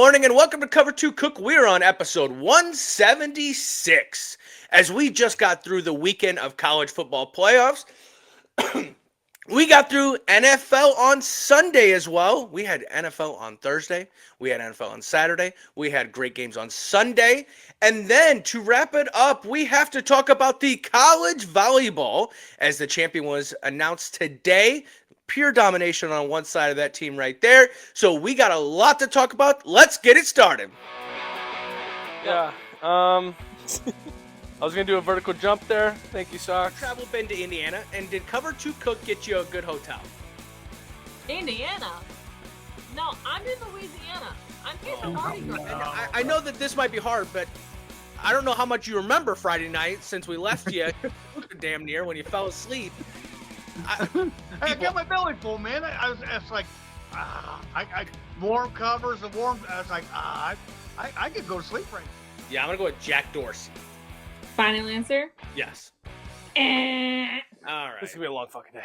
morning and welcome to Cover 2 Cook. We're on episode 176 as we just got through the weekend of college football playoffs. We got through NFL on Sunday as well. We had NFL on Thursday. We had NFL on Saturday. We had great games on Sunday. And then to wrap it up, we have to talk about the college volleyball as the champion was announced today. Pure domination on one side of that team right there. So we got a lot to talk about. Let's get it started. Yeah. I was going to do a vertical jump there. Thank you, Socks. Travel been to Indiana, and did Cover 2 Cook get you a good hotel? Indiana? No, I'm in Louisiana. I'm here for Mardi Gras. I know that this might be hard, but I don't know how much you remember Friday night since we left you damn near when you fell asleep. I got my belly full, man. I was like, I warm covers and warm. I was like, I could go to sleep right now. Yeah, I'm gonna go with Jack Dorsey. Final answer? Yes. All right. This is going to be a long fucking day.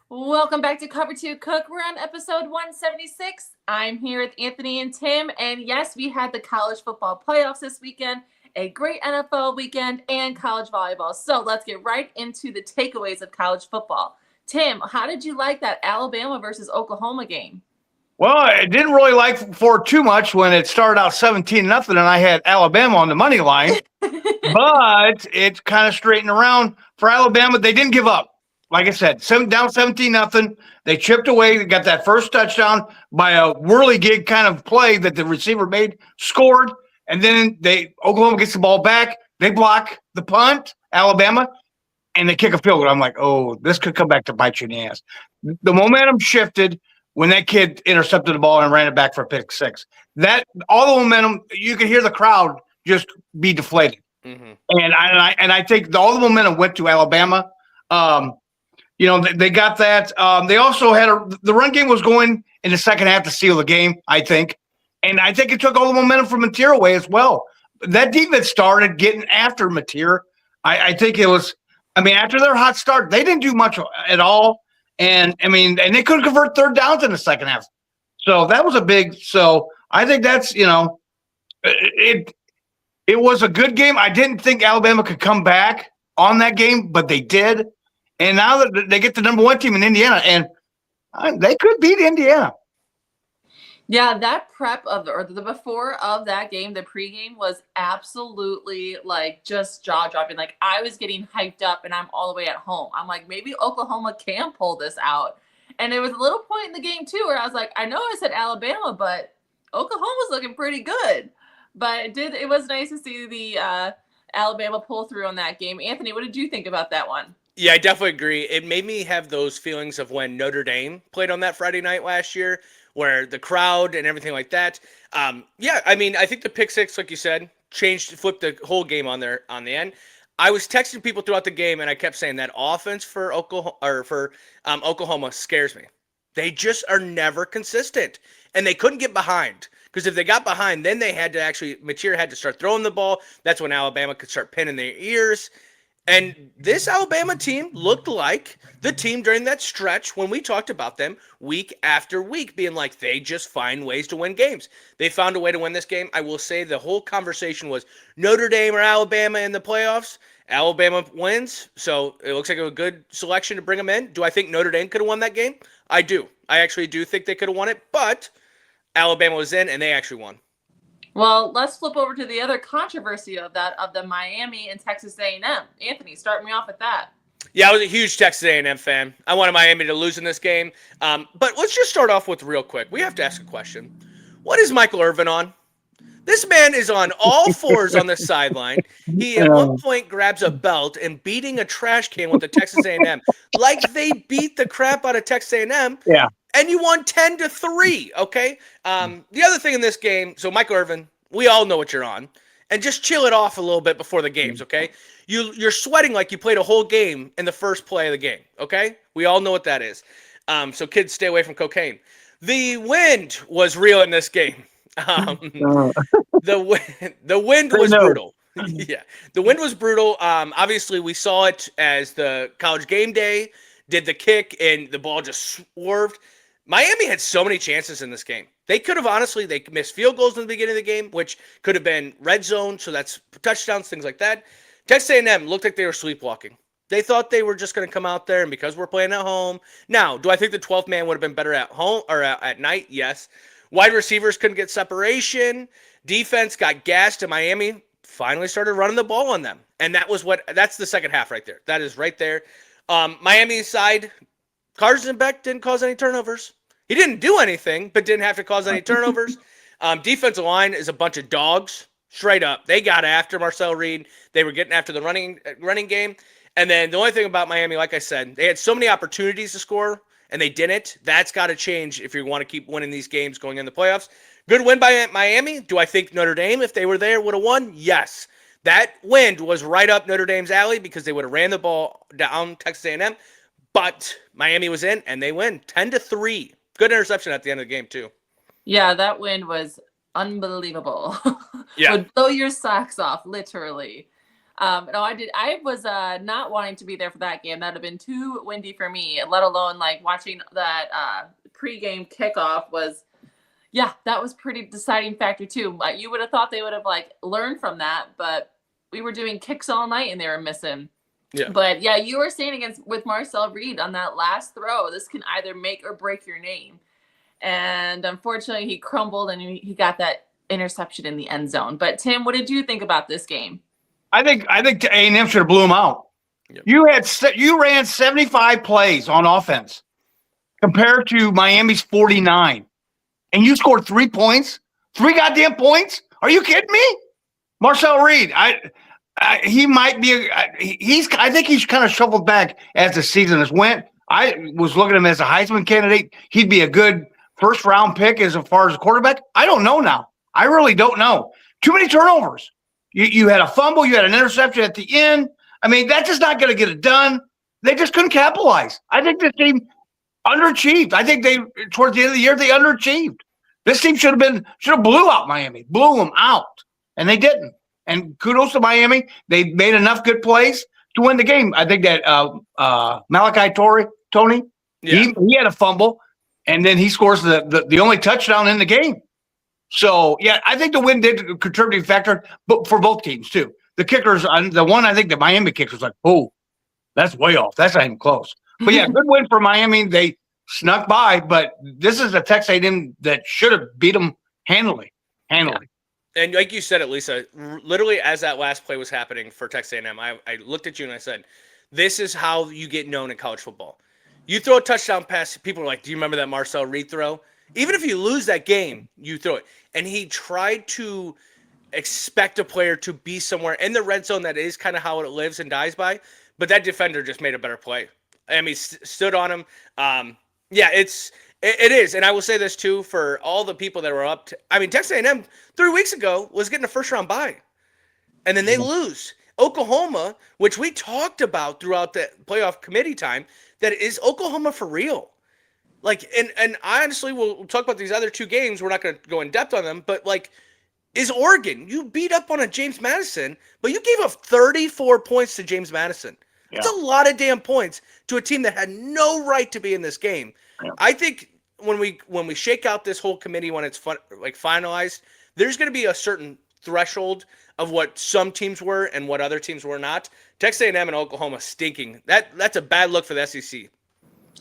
Welcome back to Cover 2 Cook. We're on episode 176. I'm here with Anthony and Tim. And yes, we had the college football playoffs this weekend, a great NFL weekend, and college volleyball. So let's get right into the takeaways of college football. Tim, how did you like that Alabama versus Oklahoma game? Well, I didn't really like for too much when it started out 17-0 and I had Alabama on the money line, but it kind of straightened around for Alabama. They didn't give up. Like I said, down 17-0. They chipped away. They got that first touchdown by a whirligig kind of play that the receiver made, scored, and then Oklahoma gets the ball back. They block the punt, Alabama, and they kick a field goal. I'm like, oh, this could come back to bite you in the ass. The momentum shifted when that kid intercepted the ball and ran it back for a pick six. That all the momentum, you could hear the crowd just be deflated. Mm-hmm. And I think all the momentum went to Alabama. They got that. They also had the run game was going in the second half to seal the game, I think. And I think it took all the momentum from Mateer away as well. That defense started getting after Mateer. I think it was. After their hot start, they didn't do much at all. And they couldn't convert third downs in the second half. So that was so I think that's, it was a good game. I didn't think Alabama could come back on that game, but they did. And now that they get the number one team in Indiana, and they could beat Indiana. Yeah, that prep the before of that game, the pregame was absolutely just jaw dropping. I was getting hyped up and I'm all the way at home. I'm like, maybe Oklahoma can pull this out. And there was a little point in the game too where I was like, I know I said Alabama, but Oklahoma's looking pretty good. But it was nice to see the Alabama pull through on that game. Anthony, what did you think about that one? Yeah, I definitely agree. It made me have those feelings of when Notre Dame played on that Friday night last year, where the crowd and everything like that. I think the pick six, like you said, flipped the whole game on the end. I was texting people throughout the game, and I kept saying that offense for Oklahoma scares me. They just are never consistent, and they couldn't get behind. Because if they got behind, then Mateer had to start throwing the ball. That's when Alabama could start pinning their ears. And this Alabama team looked like the team during that stretch when we talked about them week after week, being like they just find ways to win games. They found a way to win this game. I will say the whole conversation was Notre Dame or Alabama in the playoffs. Alabama wins, so it looks like a good selection to bring them in. Do I think Notre Dame could have won that game? I do. I actually do think they could have won it, but Alabama was in, and they actually won. Well, let's flip over to the other controversy of the Miami and Texas A&M. Anthony, start me off with that. Yeah, I was a huge Texas A&M fan. I wanted Miami to lose in this game. But let's just start off with real quick. We have to ask a question. What is Michael Irvin on? This man is on all fours on the sideline. He at one point grabs a belt and beating a trash can with the Texas A&M. Like they beat the crap out of Texas A&M. Yeah. And you won 10-3, okay? The other thing in this game, so Michael Irvin, we all know what you're on. And just chill it off a little bit before the games, okay? You're sweating like you played a whole game in the first play of the game, okay? We all know what that is. So kids, stay away from cocaine. The wind was real in this game. The wind was brutal. Yeah, the wind was brutal. Obviously, we saw it as the College Game Day did the kick and the ball just swerved. Miami had so many chances in this game. They could have honestly, they missed field goals in the beginning of the game, which could have been red zone, so that's touchdowns, things like that. Texas A&M looked like they were sleepwalking. They thought they were just going to come out there, and because we're playing at home. Now, do I think the 12th man would have been better at home or at night? Yes. Wide receivers couldn't get separation. Defense got gassed, and Miami finally started running the ball on them. And that's the second half right there. That is right there. Miami's side, Carson Beck didn't cause any turnovers. He didn't do anything, but didn't have to cause any turnovers. Defensive line is a bunch of dogs, straight up. They got after Marcel Reed. They were getting after the running game. And then the only thing about Miami, like I said, they had so many opportunities to score, and they didn't. That's got to change if you want to keep winning these games going in the playoffs. Good win by Miami. Do I think Notre Dame, if they were there, would have won? Yes. That win was right up Notre Dame's alley because they would have ran the ball down Texas A&M. But Miami was in, and they win 10-3. Good interception at the end of the game, too. Yeah, that win was unbelievable. Yeah. Would blow your socks off, literally. No, I was not wanting to be there for that game. That would have been too windy for me, let alone like watching that pregame kickoff was, yeah, that was pretty deciding factor too. You would have thought they would have like learned from that, but we were doing kicks all night and they were missing. Yeah. But yeah, you were standing with Marcel Reed on that last throw. This can either make or break your name. And unfortunately, he crumbled and he got that interception in the end zone. But Tim, what did you think about this game? I think A&M should have blew them out. Yep. You ran 75 plays on offense compared to Miami's 49, and you scored 3 points, 3 goddamn points. Are you kidding me? Marcel Reed, he might be. I think he's kind of shuffled back as the season has went. I was looking at him as a Heisman candidate. He'd be a good first round pick as far as a quarterback. I don't know now. I really don't know. Too many turnovers. You had a fumble. You had an interception at the end. I mean, that's just not going to get it done. They just couldn't capitalize. I think this team underachieved. I think towards the end of the year, they underachieved. This team should have blew out Miami, blew them out, and they didn't. And kudos to Miami. They made enough good plays to win the game. I think that Malachi Tony, he had a fumble, and then he scores the only touchdown in the game. So, yeah, I think the win did a contributing factor, but for both teams, too. The kickers, the one I think the Miami kicker was like, oh, that's way off. That's not even close. But, yeah, good win for Miami. They snuck by, but this is a Texas A&M that should have beat them handily. Yeah. And like you said it, Lisa, literally as that last play was happening for Texas A&M, I looked at you and I said, this is how you get known in college football. You throw a touchdown pass, people are like, do you remember that Marcel Reed throw? Even if you lose that game, you throw it. And he tried to expect a player to be somewhere in the red zone. That is kind of how it lives and dies by. But that defender just made a better play. I mean, stood on him. Yeah, it is. And I will say this, too, for all the people that were up to – I mean, Texas A&M 3 weeks ago was getting a first-round bye. And then they lose. Oklahoma, which we talked about throughout the playoff committee time, that is Oklahoma for real. Like, and I honestly, we'll talk about these other 2 games. We're not going to go in depth on them. But, like, is Oregon. You beat up on a James Madison, but you gave up 34 points to James Madison. Yeah. That's a lot of damn points to a team that had no right to be in this game. Yeah. I think when we shake out this whole committee, when it's finalized, there's going to be a certain threshold of what some teams were and what other teams were not. Texas A&M and Oklahoma stinking. That's a bad look for the SEC.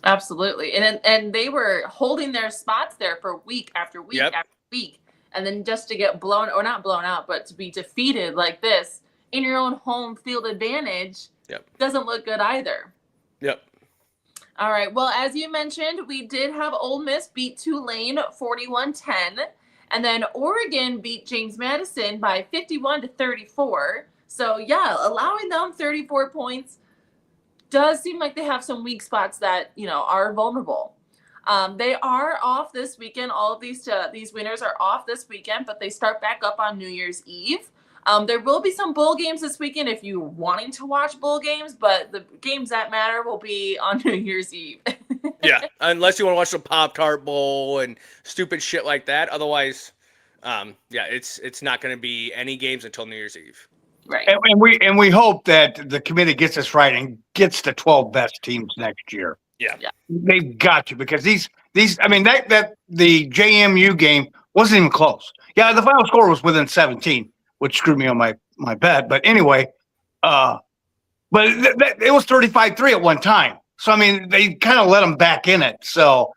Absolutely. And they were holding their spots there for week after week after week. And then just to get blown, or not blown out, but to be defeated like this in your own home field advantage doesn't look good either. Yep. All right. Well, as you mentioned, we did have Ole Miss beat Tulane 41-10. And then Oregon beat James Madison by 51-34. So, yeah, allowing them 34 points does seem like they have some weak spots that, are vulnerable. They are off this weekend. All of these winners are off this weekend, but they start back up on New Year's Eve. There will be some bowl games this weekend if you're wanting to watch bowl games, but the games that matter will be on New Year's Eve. Yeah, unless you want to watch the Pop-Tart Bowl and stupid shit like that. Otherwise, it's not going to be any games until New Year's Eve. Right. And we hope that the committee gets this right and gets the 12 best teams next year. Yeah. They've got to, because these I mean that the JMU game wasn't even close. Yeah, the final score was within 17, which screwed me on my bet. But anyway, but it was 35-3 at one time. So I mean, they kind of let them back in it. So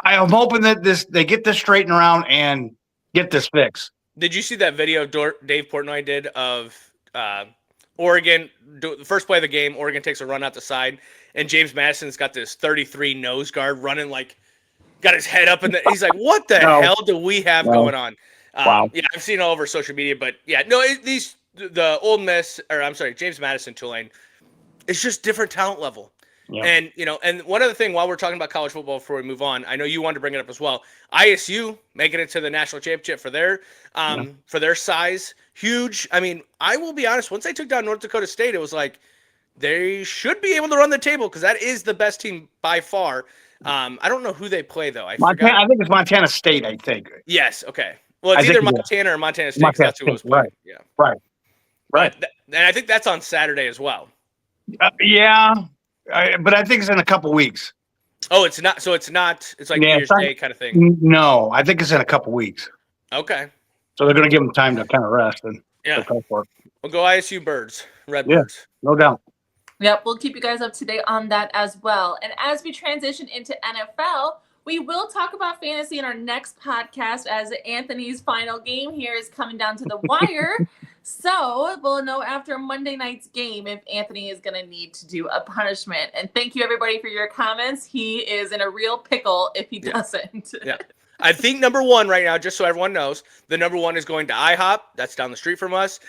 I am hoping that they get this straightened around and get this fixed. Did you see that video Dave Portnoy did of Oregon? The first play of the game, Oregon takes a run out the side, and James Madison's got this 33 nose guard running got his head up, and he's like, "What the hell do we have going on?" Wow. Yeah, I've seen it all over social media, but yeah, no, the Ole Miss, or I'm sorry, James Madison, Tulane, it's just different talent level. Yeah. And, and one other thing, while we're talking about college football before we move on, I know you wanted to bring it up as well. ISU making it to the national championship for their size, huge. I mean, I will be honest, once they took down North Dakota State, it was like they should be able to run the table because that is the best team by far. I don't know who they play, though. I think it's Montana State, I think. Yes, okay. Well, it's either Montana or Montana State, because that's who was playing. Right. Yeah. Right. And I think that's on Saturday as well. But I think it's in a couple weeks. Oh, it's not. So it's not. It's like New Year's Day kind of thing. No, I think it's in a couple weeks. Okay. So they're going to give them time to kind of rest and go for it. We'll go ISU Birds, Redbirds. No doubt. Yep, we'll keep you guys up to date on that as well. And as we transition into NFL, we will talk about fantasy in our next podcast, as Anthony's final game here is coming down to the wire. So we'll know after Monday night's game if Anthony is going to need to do a punishment. And thank you, everybody, for your comments. He is in a real pickle if he doesn't. Yeah. I think number one right now, just so everyone knows, the number one is going to IHOP. That's down the street from us.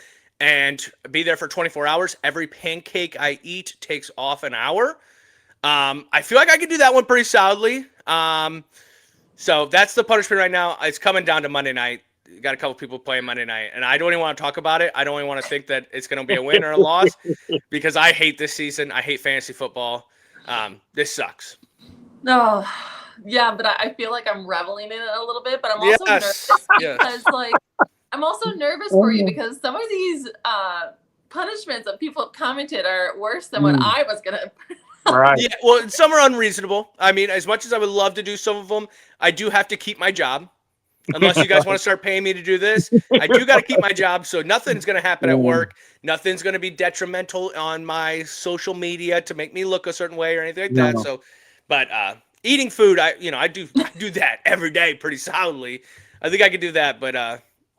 And be there for 24 hours. Every pancake I eat takes off an hour. I feel like I could do that one pretty solidly. So that's the punishment right now. It's coming down to Monday night. You got a couple people playing Monday night, and I don't even want to talk about it. I don't even want to think that it's going to be a win or a loss, because I hate this season. I hate fantasy football. This sucks. No, yeah, but I feel like I'm reveling in it a little bit, but I'm also nervous because, I'm also nervous for you because some of these punishments that people have commented are worse than what I was going to. Right. Yeah, well, some are unreasonable. I mean, as much as I would love to do some of them, I do have to keep my job. Unless you guys want to start paying me to do this, I do got to keep my job. So nothing's going to happen at work. Nothing's going to be detrimental on my social media to make me look a certain way or anything like that. So, but eating food, I do that every day pretty solidly. I think I could do that. But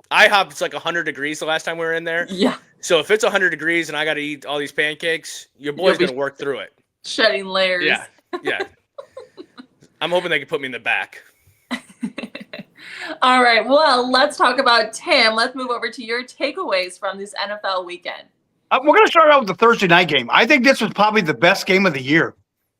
IHOP, it's like 100 degrees the last time we were in there. Yeah. So if it's 100 degrees and I got to eat all these pancakes, your boy's going to work through it. Shedding layers. Yeah. I'm hoping they can put me in the back. All right. Well, let's talk about Tim. Let's move over to your takeaways from this NFL weekend. We're going to start out with the Thursday night game. I think this was probably the best game of the year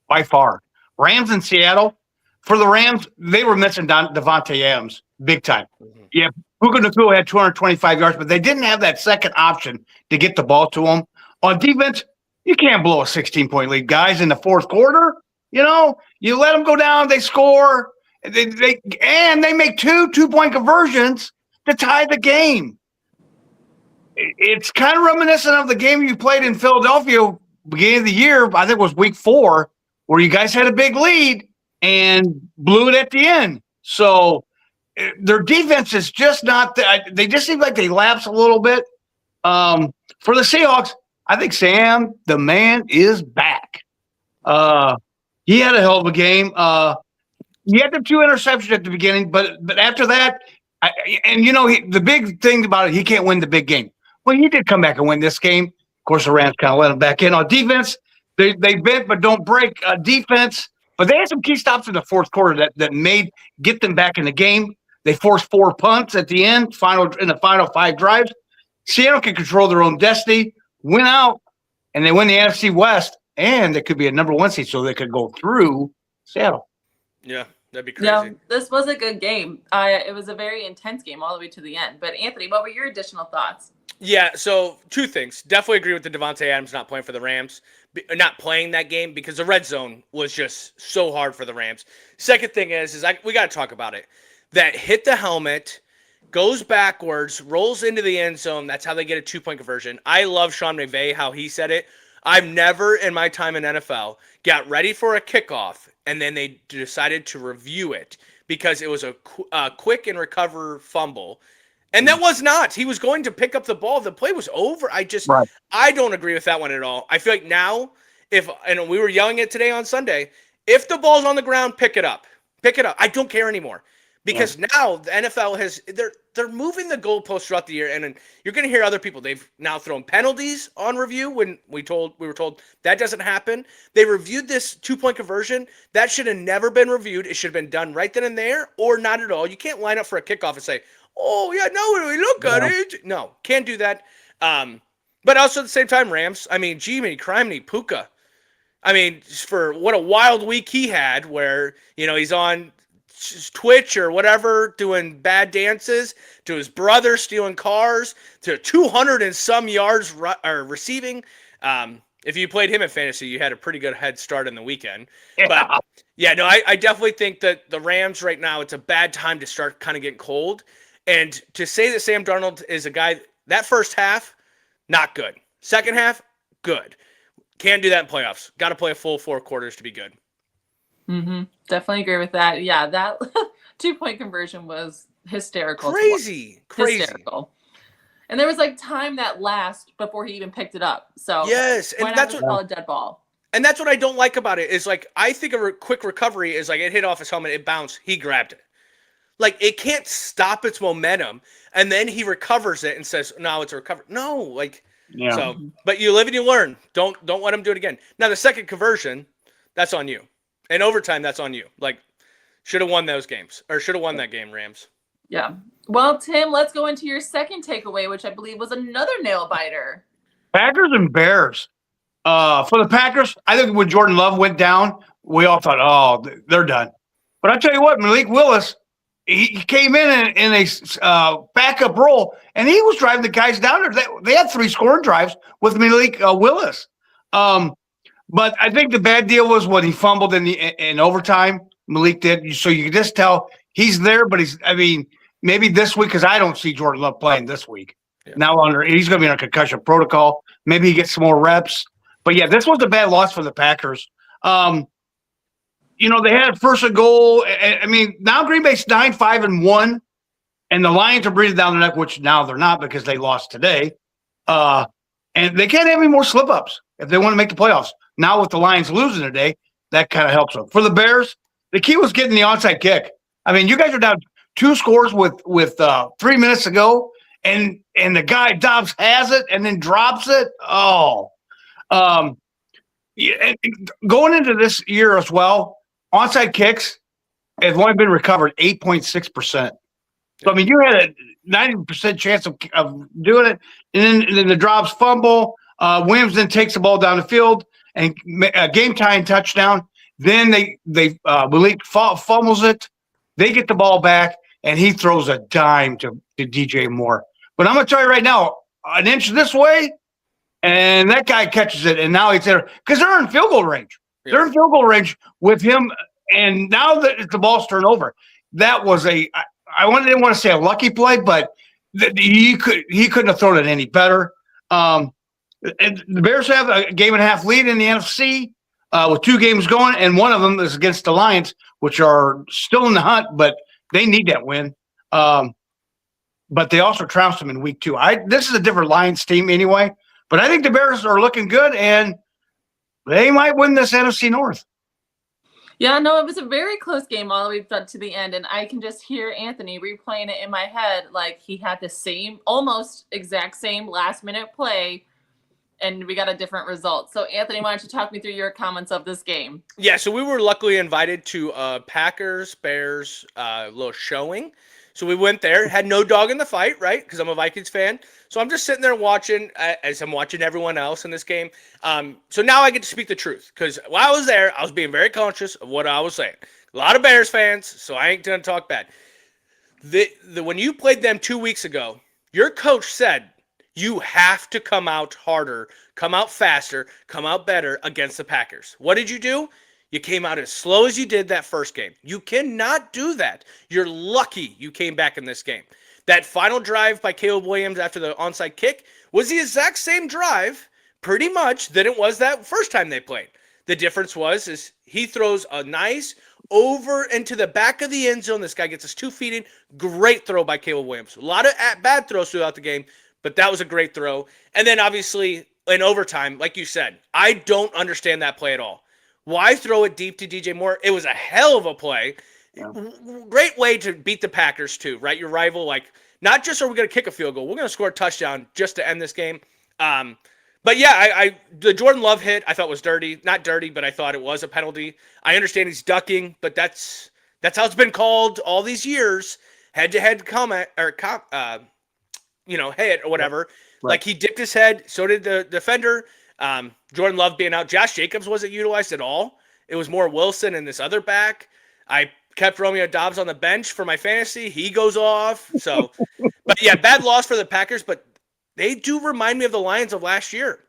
by far. Rams in Seattle. For the Rams, they were missing Devontae Adams big time. Mm-hmm. Yeah, Puka Nacua had 225 yards, but they didn't have that second option to get the ball to him. On defense, you can't blow a 16-point lead, guys, in the fourth quarter. You let them go down, they score. They make two-point conversions to tie the game. It's kind of reminiscent of the game you played in Philadelphia beginning of the year. I think it was week 4, where you guys had a big lead and blew it at the end. So their defense is just not – they just seem like they lapse a little bit. For the Seahawks, I think Sam, the man, is back. He had a hell of a game. He had the 2 interceptions at the beginning, but after that, the big thing about it, he can't win the big game. Well, he did come back and win this game. Of course, the Rams kind of let him back in. On defense, they bent but don't break defense. But they had some key stops in the fourth quarter that get them back in the game. They forced 4 punts at the end, in the final 5 drives. Seattle can control their own destiny, win out, and they win the NFC West, and they could be a number 1 seed, so they could go through Seattle. Yeah. That'd be crazy. Yeah, this was a good game. It was a very intense game all the way to the end. But Anthony, what were your additional thoughts? Yeah, so 2 things. Definitely agree with the Devontae Adams not playing for the Rams, not playing that game because the red zone was just so hard for the Rams. Second thing is we got to talk about it. That hit the helmet, goes backwards, rolls into the end zone. That's how they get a 2-point conversion. I love Sean McVay, how he said it. I've never in my time in NFL got ready for a kickoff and then they decided to review it because it was a quick and recover fumble. And that was not. He was going to pick up the ball. The play was over. Right. I don't agree with that one at all. I feel like now, and we were yelling it today on Sunday, if the ball's on the ground, pick it up. Pick it up. I don't care anymore. Because now the NFL they're moving the goalposts throughout the year, and you're going to hear other people. They've now thrown penalties on review when we were told that doesn't happen. They reviewed this 2-point conversion. That should have never been reviewed. It should have been done right then and there, or not at all. You can't line up for a kickoff and say, "Oh yeah, no, we look at it." No, can't do that. But also at the same time, Rams. I mean, Jiminy, Criminy, Puka. I mean, for what a wild week he had, where he's on Twitch or whatever doing bad dances, to his brother stealing cars, to 200 and some yards receiving. If you played him in fantasy, you had a pretty good head start in the weekend. Yeah. But yeah, no, I definitely think that the Rams right now, it's a bad time to start kind of getting cold. And to say that Sam Darnold is a guy, that first half, not good. Second half, good. Can't do that in playoffs. Got to play a full 4 quarters to be good. Mm-hmm. Definitely agree with that. Yeah, that 2-point conversion was hysterical. Crazy. Hysterical. And there was like time that last before he even picked it up. So yes, and that's what call a dead ball. And that's what I don't like about it. Is like I think a quick recovery is like it hit off his helmet, it bounced, he grabbed it. Like it can't stop its momentum, and then he recovers it and says, "No, it's a recovery." No, like so. But you live and you learn. Don't let him do it again. Now the second conversion, that's on you. And overtime, that's on you. Like, should have won those games. Or should have won that game, Rams. Yeah. Well, Tim, let's go into your second takeaway, which I believe was another nail-biter. Packers and Bears. For the Packers, I think when Jordan Love went down, we all thought, oh, they're done. But I tell you what, Malik Willis, he came in a backup role, and he was driving the guys down there. They had 3 scoring drives with Malik Willis. But I think the bad deal was when he fumbled in overtime. Malik did, so you can just tell he's there. But maybe this week, because I don't see Jordan Love playing this week. Yeah. Now he's going to be on a concussion protocol. Maybe he gets some more reps. But yeah, this was a bad loss for the Packers. They had first and goal. Now Green Bay's 9-5-1, and the Lions are breathing down the neck, which now they're not because they lost today. And they can't have any more slip-ups if they want to make the playoffs. Now with the Lions losing today, that kind of helps them. For the Bears, the key was getting the onside kick. I mean, you guys are down 2 scores with 3 minutes to go, and the guy Dobbs has it and then drops it. Oh, and going into this year as well, onside kicks have only been recovered 8.6%. So you had a 90% chance of doing it, and then the Dobbs fumble. Williams then takes the ball down the field and game tying touchdown. Then Malik fumbles it. They get the ball back, and he throws a dime to DJ Moore. But I'm going to tell you right now, an inch this way, and that guy catches it, and now he's there because they're in field goal range. Yeah. They're in field goal range with him, and now that the ball's turned over, that was I didn't want to say a lucky play, but he couldn't have thrown it any better. And the Bears have a 1.5 lead in the NFC with 2 games going, and one of them is against the Lions, which are still in the hunt, but they need that win. But they also trounced them in week 2. This is a different Lions team anyway, but I think the Bears are looking good, and they might win this NFC North. Yeah, no, it was a very close game all the way to the end, and I can just hear Anthony replaying it in my head like he had the almost exact same last-minute play, and we got a different result. So, Anthony, why don't you talk me through your comments of this game? Yeah, so we were luckily invited to Packers-Bears little showing. So we went there, had no dog in the fight, right? Because I'm a Vikings fan. So I'm just sitting there watching as I'm watching everyone else in this game. So now I get to speak the truth. Because while I was there, I was being very conscious of what I was saying. A lot of Bears fans, so I ain't going to talk bad. When you played them 2 weeks ago, your coach said, you have to come out harder, come out faster, come out better against the Packers. What did you do? You came out as slow as you did that first game. You cannot do that. You're lucky you came back in this game. That final drive by Caleb Williams after the onside kick was the exact same drive pretty much than it was that first time they played. The difference is he throws a nice over into the back of the end zone. This guy gets his 2 feet in. Great throw by Caleb Williams. A lot of bad throws throughout the game, but that was a great throw. And then obviously in overtime, like you said, I don't understand that play at all. Why throw it deep to DJ Moore? It was a hell of a play. Yeah. Great way to beat the Packers too, right? Your rival, like, not just are we going to kick a field goal, we're going to score a touchdown just to end this game. But yeah, the Jordan Love hit I thought was dirty. Not dirty, but I thought it was a penalty. I understand he's ducking, but that's how it's been called all these years. Head-to-head comment or hit or whatever. Right. Like he dipped his head, so did the defender. Jordan Love being out. Josh Jacobs wasn't utilized at all. It was more Wilson and this other back. I kept Romeo Doubs on the bench for my fantasy. He goes off. So, but yeah, bad loss for the Packers, but they do remind me of the Lions of last year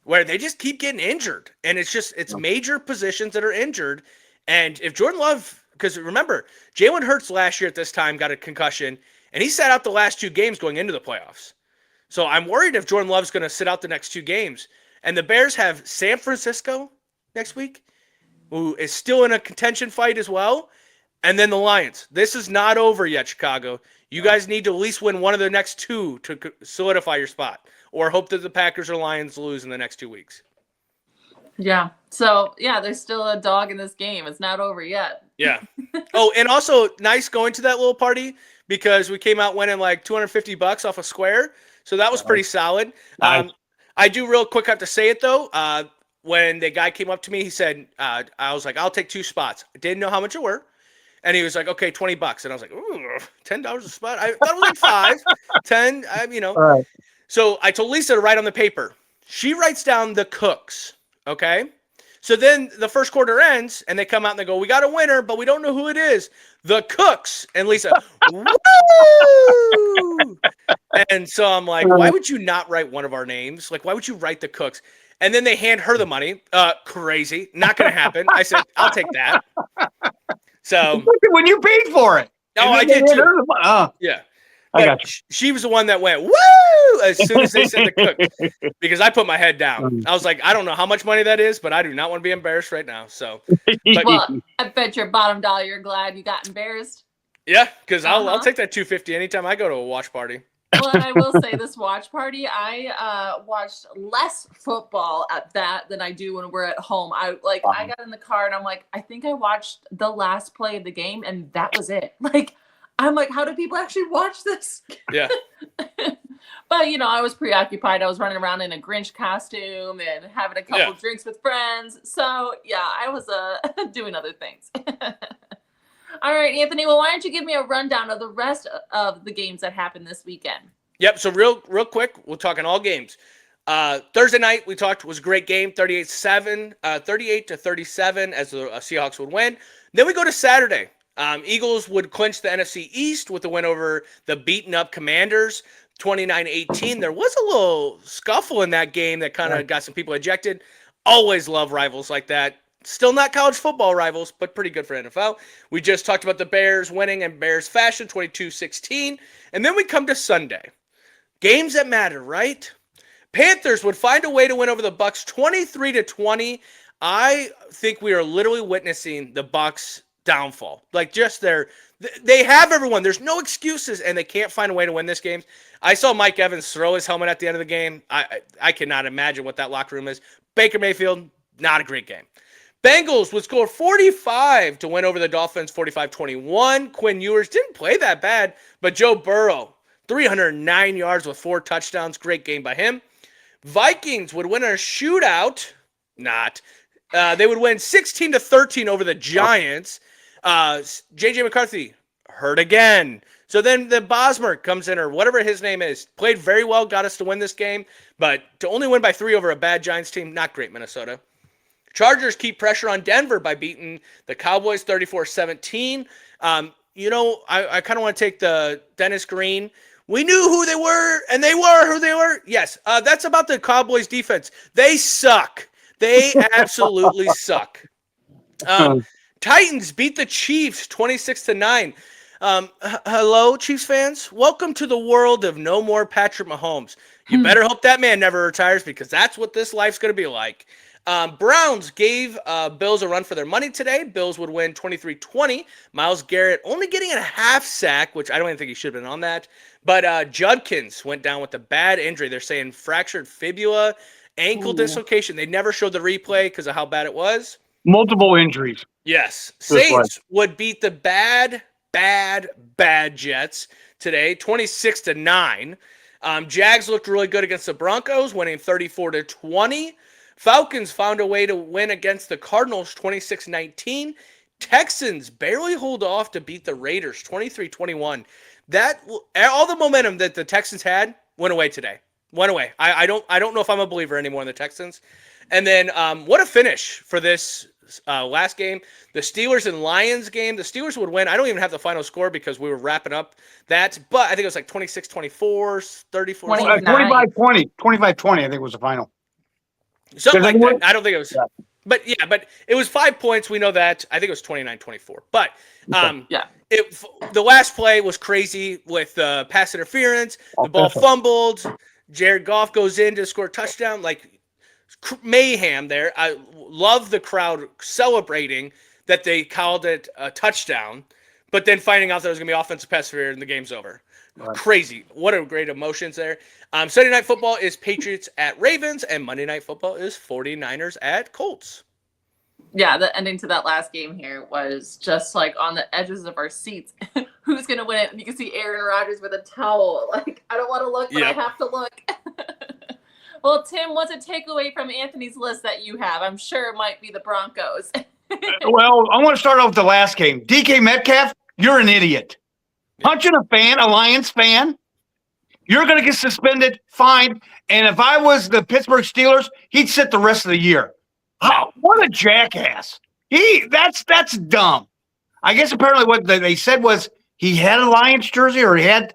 where they just keep getting injured. And it's major positions that are injured. And if Jordan Love, because remember, Jalen Hurts last year at this time got a concussion and he sat out the last 2 games going into the playoffs. So I'm worried if Jordan Love's going to sit out the next 2 games. And the Bears have San Francisco next week, who is still in a contention fight as well. And then the Lions. This is not over yet, Chicago. You guys need to at least win one of the next 2 to solidify your spot, or hope that the Packers or Lions lose in the next 2 weeks. Yeah. So, yeah, there's still a dog in this game. It's not over yet. Yeah. Oh, and also nice going to that little party because we came out winning like $250 off a square. So that was pretty solid. Nice. I do real quick have to say it, though. When the guy came up to me, he said, I was like, I'll take 2 spots. I didn't know how much it were. And he was like, okay, $20. And I was like, ooh, $10 a spot? I thought it was like 5, 10, All right. So I told Lisa to write on the paper. She writes down the cooks, okay? So then the first quarter ends, and they come out and they go, we got a winner, but we don't know who it is. The cooks. And Lisa, woo! And so I'm like, why would you not write one of our names? Like, why would you write the cooks? And then they hand her the money. Crazy. Not going to happen. I said, I'll take that. So when you paid for it. No, I did too. Yeah. I got you. She was the one that went, woo, as soon as they said the cook, because I put my head down. I was like, I don't know how much money that is, but I do not want to be embarrassed right now. So, well, I bet your bottom dollar you're glad you got embarrassed. Yeah, because I'll take that $250 anytime I go to a watch party. Well, and I will say this watch party, I watched less football at that than I do when we're at home. I got in the car and I'm like, I think I watched the last play of the game and that was it. Like, I'm like, how do people actually watch this? Yeah. But, I was preoccupied. I was running around in a Grinch costume and having a couple drinks with friends. So, yeah, I was doing other things. All right, Anthony, well, why don't you give me a rundown of the rest of the games that happened this weekend? Yep, so real quick, we're talking all games. Thursday night, we talked, was a great game, 38-37 as the Seahawks would win. Then we go to Saturday. Eagles would clinch the NFC East with the win over the beaten-up Commanders, 29-18. There was a little scuffle in that game that kind of got some people ejected. Always love rivals like that. Still not college football rivals, but pretty good for NFL. We just talked about the Bears winning in Bears fashion, 22-16. And then we come to Sunday. Games that matter, right? Panthers would find a way to win over the Bucs 23-20. I think we are literally witnessing the Bucs downfall. Like just they have everyone. There's no excuses, and they can't find a way to win this game. I saw Mike Evans throw his helmet at the end of the game. I cannot imagine what that locker room is. Baker Mayfield, not a great game. Bengals would score 45 to win over the Dolphins, 45-21. Quinn Ewers didn't play that bad, but Joe Burrow, 309 yards with 4 touchdowns. Great game by him. Vikings would win a shootout. Not. They would win 16-13 over the Giants. J.J. McCarthy hurt again. So then the Bosmer comes in, or whatever his name is, played very well, got us to win this game, but to only win by 3 over a bad Giants team, not great, Minnesota. Chargers keep pressure on Denver by beating the Cowboys 34-17. I kind of want to take the Dennis Green. We knew who they were, and they were who they were. Yes, that's about the Cowboys defense. They suck. They absolutely suck. Titans beat the Chiefs 26-9. Hello, Chiefs fans. Welcome to the world of no more Patrick Mahomes. You better hope that man never retires because that's what this life's going to be like. Browns gave Bills a run for their money today. Bills would win 23-20. Myles Garrett only getting a half sack, which I don't even think he should have been on that. But Judkins went down with a bad injury. They're saying fractured fibula, ankle dislocation. They never showed the replay because of how bad it was. Multiple injuries. Yes. Good play. Saints would beat the bad Jets today, 26-9. Jags looked really good against the Broncos, winning 34-20. Falcons found a way to win against the Cardinals, 26-19. Texans barely hold off to beat the Raiders, 23-21. All the momentum that the Texans had went away today. Went away. I don't know if I'm a believer anymore in the Texans. And then what a finish for this last game. The Steelers and Lions game. The Steelers would win. I don't even have the final score because we were wrapping up that. But I think it was like 26-24, 34. 25-20. 25-20, I think was the final. Something like that. I don't think it was. Yeah. But it was 5 points. We know that. I think it was 29-24. But the last play was crazy with pass interference. The ball fumbled. Jared Goff goes in to score a touchdown. Like mayhem there. I love the crowd celebrating that they called it a touchdown, but then finding out there was going to be offensive pass interference and the game's over. Right. Crazy. What a great emotions there. Sunday Night Football is Patriots at Ravens, and Monday Night Football is 49ers at Colts. Yeah, the ending to that last game here was just like on the edges of our seats. Who's going to win it? And you can see Aaron Rodgers with a towel. Like, I don't want to look, but I have to look. Well, Tim, what's a takeaway from Anthony's list that you have? I'm sure it might be the Broncos. Well, I want to start off with the last game. DK Metcalf, you're an idiot. Punching a Lions fan, you're going to get suspended, fined, and if I was the Pittsburgh Steelers, he'd sit the rest of the year. Oh, what a jackass. That's dumb. I guess apparently what they said was he had a Lions jersey or he had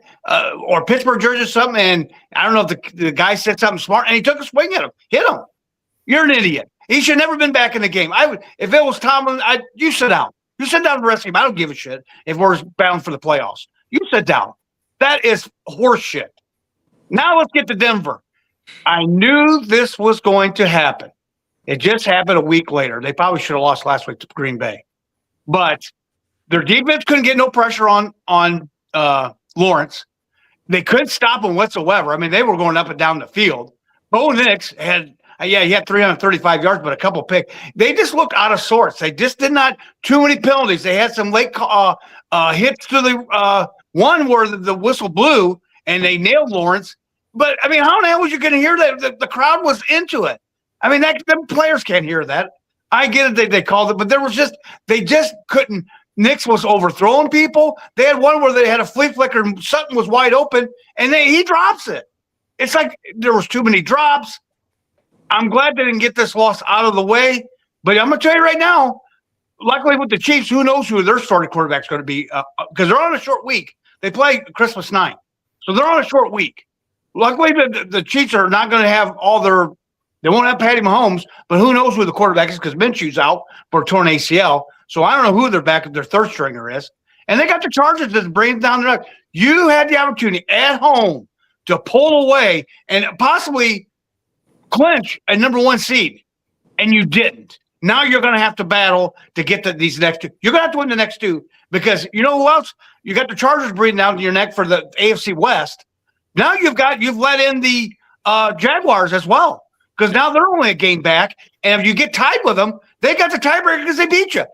or Pittsburgh jersey or something, and I don't know if the guy said something smart, and he took a swing at him, hit him. You're an idiot. He should never been back in the game. If it was Tomlin, you sit down. You sit down the rest of the game. I don't give a shit if we're bound for the playoffs. You sit down. That is horse shit. Now let's get to Denver. I knew this was going to happen. It just happened a week later. They probably should have lost last week to Green Bay. But their defense couldn't get no pressure on Lawrence. They couldn't stop him whatsoever. I mean, they were going up and down the field. Bo Nix had he had 335 yards, but a couple picks. They just looked out of sorts. They just did not too many penalties. They had some late hits to the one where the whistle blew and they nailed Lawrence. But I mean, how in the hell was you going to hear that? The crowd was into it. I mean, them players can't hear that. I get it. They called it, but they just couldn't. Nix was overthrowing people. They had one where they had a flea flicker and something was wide open, and he drops it. It's like there was too many drops. I'm glad they didn't get this loss out of the way, but I'm going to tell you right now, luckily with the Chiefs, who knows who their starting quarterback is going to be because they're on a short week. They play Christmas night, so they're on a short week. Luckily, the Chiefs are not going to have they won't have Patty Mahomes, but who knows who the quarterback is because Minshew's out for a torn ACL. So I don't know who their third stringer is. And they got the Chargers that bring down the neck. You had the opportunity at home to pull away and possibly clinch a number one seed, and you didn't. Now you're going to have to battle to get these next two. You're going to have to win the next two because you know who else? You got the Chargers breathing down your neck for the AFC West. Now you've let in the Jaguars as well because now they're only a game back, and if you get tied with them, they got the tiebreaker because they beat you.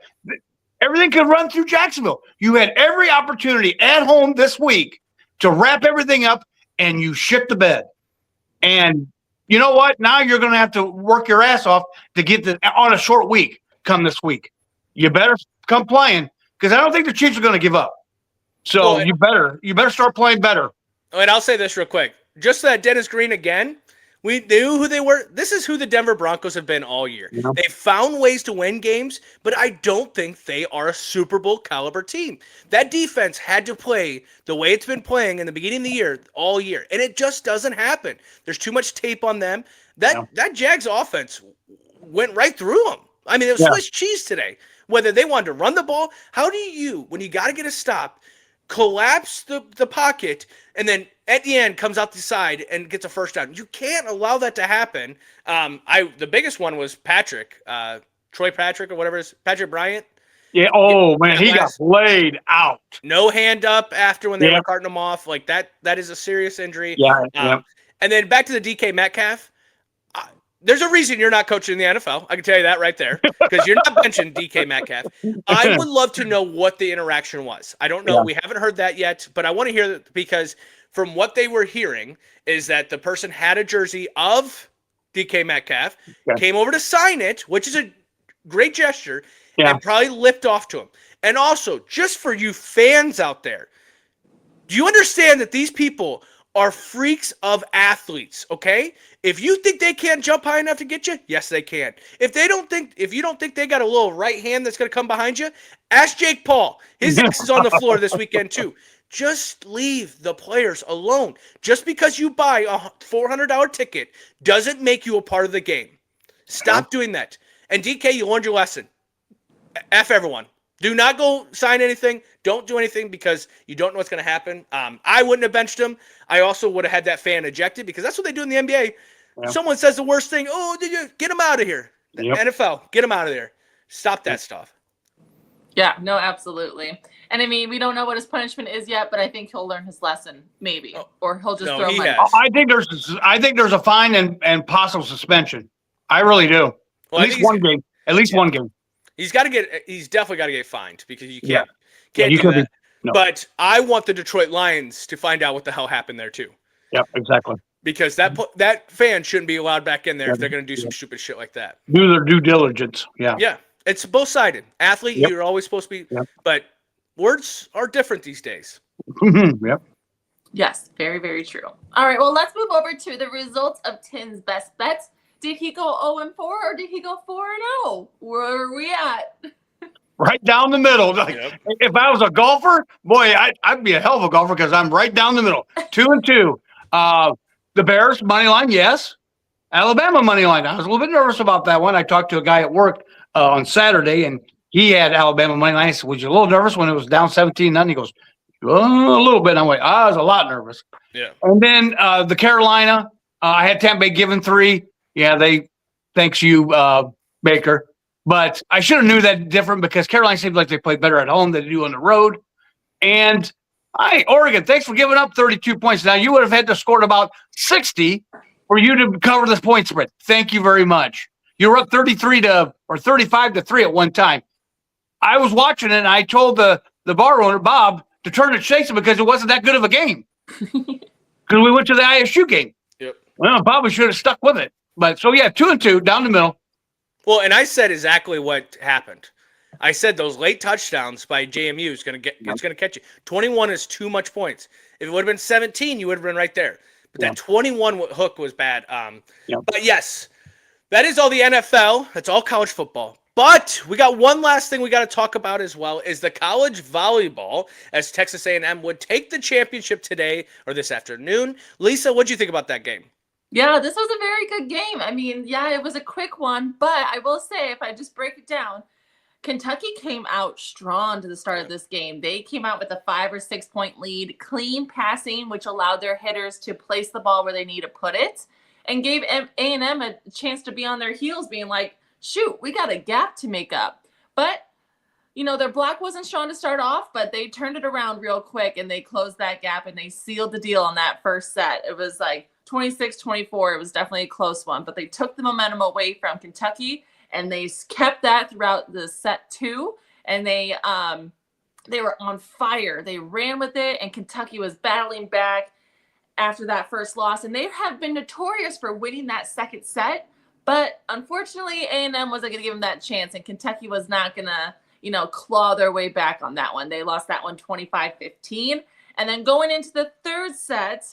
Everything could run through Jacksonville. You had every opportunity at home this week to wrap everything up, and you shit the bed. And you know what? Now you're going to have to work your ass off to get on a short week come this week. You better come playing because I don't think the Chiefs are going to give up. So you better start playing better. And I'll say this real quick. Just that Dennis Green again, we knew who they were. This is who the Denver Broncos have been all year. Yeah. They found ways to win games, but I don't think they are a Super Bowl caliber team. That defense had to play the way it's been playing in the beginning of the year all year, and it just doesn't happen. There's too much tape on them. That Jags offense went right through them. I mean, it was Swiss cheese today. Whether they wanted to run the ball, how do you, when you got to get a stop, collapse the pocket, and then at the end comes out the side and gets a first down. You can't allow that to happen. The biggest one was Patrick, Troy Patrick or whatever it is, Patrick Bryant. Yeah. Oh man, he got last- laid out. No hand up after when they Yeah. were carting him off. Like that is a serious injury. Yeah. And then back to the DK Metcalf. There's a reason you're not coaching in the NFL. I can tell you that right there, because you're not benching DK Metcalf. I would love to know what the interaction was. I don't know. Yeah. We haven't heard that yet, but I want to hear that, because from what they were hearing is that the person had a jersey of DK Metcalf, came over to sign it, which is a great gesture, and probably lipped off to him. And also, just for you fans out there, do you understand that these people are freaks of athletes, okay? If you think they can't jump high enough to get you, yes, they can. If you don't think they got a little right hand that's going to come behind you, ask Jake Paul. His ass is on the floor this weekend too. Just leave the players alone. Just because you buy a $400 ticket doesn't make you a part of the game. Stop doing that. And DK, you learned your lesson. F everyone. Do not go sign anything. Don't do anything, because you don't know what's going to happen. I wouldn't have benched him. I also would have had that fan ejected, because that's what they do in the NBA. Yeah. Someone says the worst thing. Oh, did you get him out of here? Yep. NFL, get him out of there. Stop that stuff. Yeah, no, absolutely. And I mean, we don't know what his punishment is yet, but I think he'll learn his lesson, maybe, or he'll just throw money. I think there's a fine and possible suspension. I really do. Well, at least one game. At least one game. He's definitely got to get fined, because you can't do that. No. But I want the Detroit Lions to find out what the hell happened there too. Yep, exactly. Because that fan shouldn't be allowed back in there if they're going to do some stupid shit like that. Do their due diligence. Yeah. Yeah. It's both-sided. Athlete, you're always supposed to be, but words are different these days. Yep. Yes, very, very true. All right, well, let's move over to the results of Tim's best bets. Did he go 0-4 or did he go 4-0? Where are we at? Right down the middle. Like, if I was a golfer, boy, I'd be a hell of a golfer, because I'm right down the middle. 2-2. The Bears money line, yes. Alabama money line. I was a little bit nervous about that one. I talked to a guy at work on Saturday, and he had Alabama money line. I said, "Was you a little nervous when it was down 17-0?" He goes, "A little bit." And I'm like, I was a lot nervous. Yeah. And then the Carolina, I had Tampa Bay given 3. Yeah, thanks you, Baker. But I should have knew that different, because Carolina seems like they play better at home than they do on the road. And Oregon, thanks for giving up 32 points. Now, you would have had to score about 60 for you to cover this point spread. Thank you very much. You were up 35-3 at one time. I was watching it, and I told the bar owner, Bob, to turn it chasing, because it wasn't that good of a game. Because we went to the ISU game. Yep. Well, Bob should have stuck with it. But so, 2-2 down the middle. Well, and I said exactly what happened. I said those late touchdowns by JMU is going to catch you. 21 is too much points. If it would have been 17, you would have been right there. But that 21 hook was bad. But yes, that is all the NFL. That's all college football. But we got one last thing we got to talk about as well, is the college volleyball, as Texas A&M would take the championship today or this afternoon. Lisa, what do you think about that game? Yeah, this was a very good game. I mean, it was a quick one, but I will say, if I just break it down, Kentucky came out strong to the start of this game. They came out with a 5 or 6 point lead, clean passing, which allowed their hitters to place the ball where they need to put it, and gave A&M a chance to be on their heels, being like, shoot, we got a gap to make up. But, their block wasn't strong to start off, but they turned it around real quick, and they closed that gap, and they sealed the deal on that first set. It was like 26-24. It was definitely a close one, but they took the momentum away from Kentucky, and they kept that throughout the set 2, and they were on fire. They ran with it, and Kentucky was battling back after that first loss, and they have been notorious for winning that second set, but unfortunately A&M wasn't going to give them that chance, and Kentucky was not going to claw their way back on that one. They lost that one 25-15, and then going into the third set,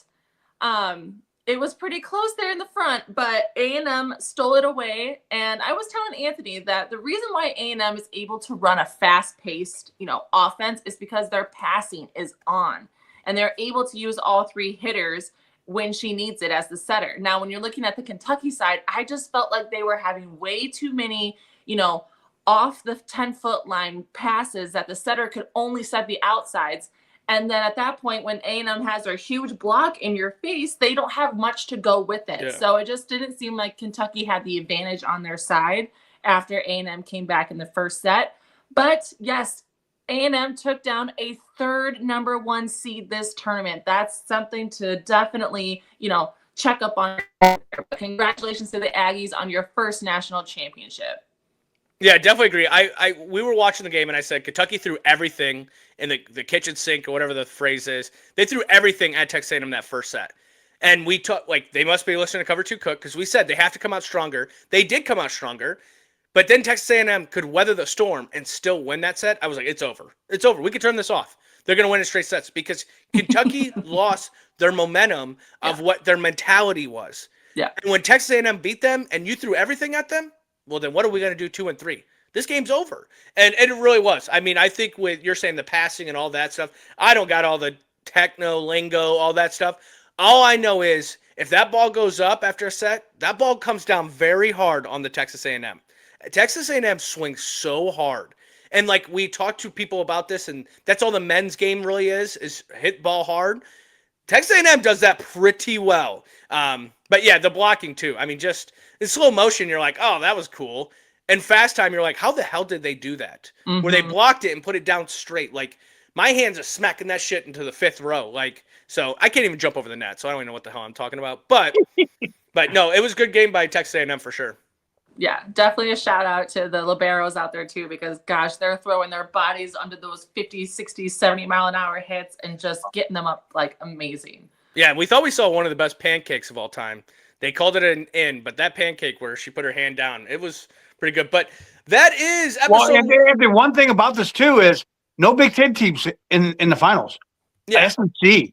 it was pretty close there in the front, but A&M stole it away. And I was telling Anthony that the reason why A&M is able to run a fast-paced, offense is because their passing is on. And they're able to use all 3 hitters when she needs it as the setter. Now, when you're looking at the Kentucky side, I just felt like they were having way too many, off the 10-foot line passes that the setter could only set the outsides. And then at that point, when A&M has their huge block in your face, they don't have much to go with it. Yeah. So it just didn't seem like Kentucky had the advantage on their side after A&M came back in the first set. But yes, A&M took down a third number 1 seed this tournament. That's something to definitely, check up on. Congratulations to the Aggies on your first national championship. Yeah, definitely agree. We were watching the game and I said Kentucky threw everything in the kitchen sink or whatever the phrase is. They threw everything at Texas A&M that first set. And we took they must be listening to Cover 2 Cook because we said they have to come out stronger. They did come out stronger. But then Texas A&M could weather the storm and still win that set. I was like, it's over. It's over. We could turn this off. They're going to win in straight sets because Kentucky lost their momentum of what their mentality was. Yeah. And when Texas A&M beat them and you threw everything at them, well, then what are we going to do 2 and 3? This game's over. And it really was. I mean, I think with you're saying the passing and all that stuff, I don't got all the techno lingo, all that stuff. All I know is if that ball goes up after a set, that ball comes down very hard on the Texas A&M. Texas A&M swings so hard. And we talked to people about this, and that's all the men's game really is hit ball hard. Texas A&M does that pretty well. But yeah, the blocking too. I mean, just in slow motion, you're like, oh, that was cool. And fast time, you're like, how the hell did they do that? Mm-hmm. Where they blocked it and put it down straight. My hands are smacking that shit into the 5th row. So I can't even jump over the net, so I don't even know what the hell I'm talking about. But no, it was a good game by Texas A&M for sure. Yeah, definitely a shout out to the liberos out there too, because gosh, they're throwing their bodies under those 50, 60, 70 mile an hour hits and just getting them up amazing. Yeah, we thought we saw one of the best pancakes of all time. They called it an in, but that pancake where she put her hand down, it was pretty good. But that is episode. Well, and the one thing about this too is no Big Ten teams in the finals. Yeah, SEC.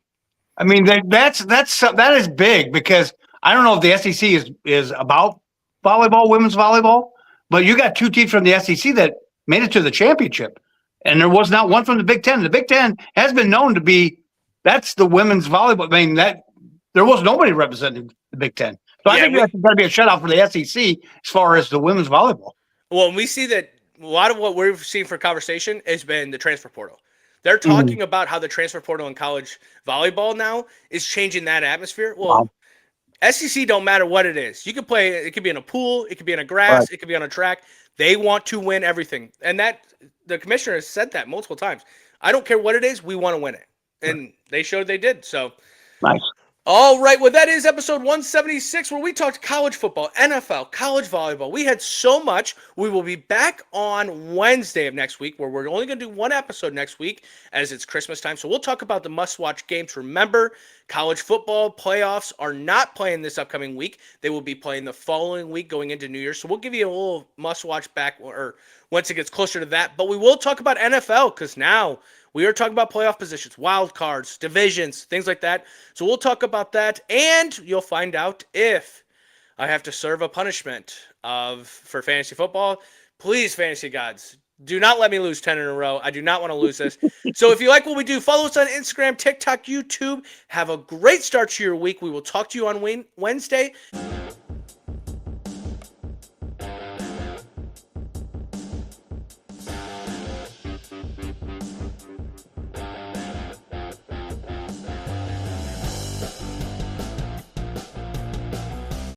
I mean that is big because I don't know if the SEC is about volleyball, women's volleyball, but you got 2 teams from the SEC that made it to the championship, and there was not one from the Big Ten. The Big Ten has been known to be that's the women's volleyball. I mean that there was nobody representing the Big Ten, so I think that's got to be a shutout for the SEC as far as the women's volleyball. Well, we see that a lot of what we've seen for conversation has been the transfer portal. They're talking about how the transfer portal in college volleyball now is changing that atmosphere. Well, SEC don't matter what it is. You can play, it could be in a pool, it could be in a grass, It could be on a track. They want to win everything. And that the commissioner has said that multiple times. I don't care what it is, we want to win it. And they showed they did. So nice. All right, well, that is episode 176 where we talked college football, NFL, college volleyball. We had so much. We will be back on Wednesday of next week where we're only going to do 1 episode next week as it's Christmas time. So we'll talk about the must-watch games. Remember, college football playoffs are not playing this upcoming week. They will be playing the following week going into New Year's. So we'll give you a little must-watch back or once it gets closer to that. But we will talk about NFL because now we are talking about playoff positions, wild cards, divisions, things like that. So we'll talk about that, and you'll find out if I have to serve a punishment for fantasy football. Please, fantasy gods, do not let me lose 10 in a row. I do not want to lose this. So if you like what we do, follow us on Instagram, TikTok, YouTube. Have a great start to your week. We will talk to you on Wednesday.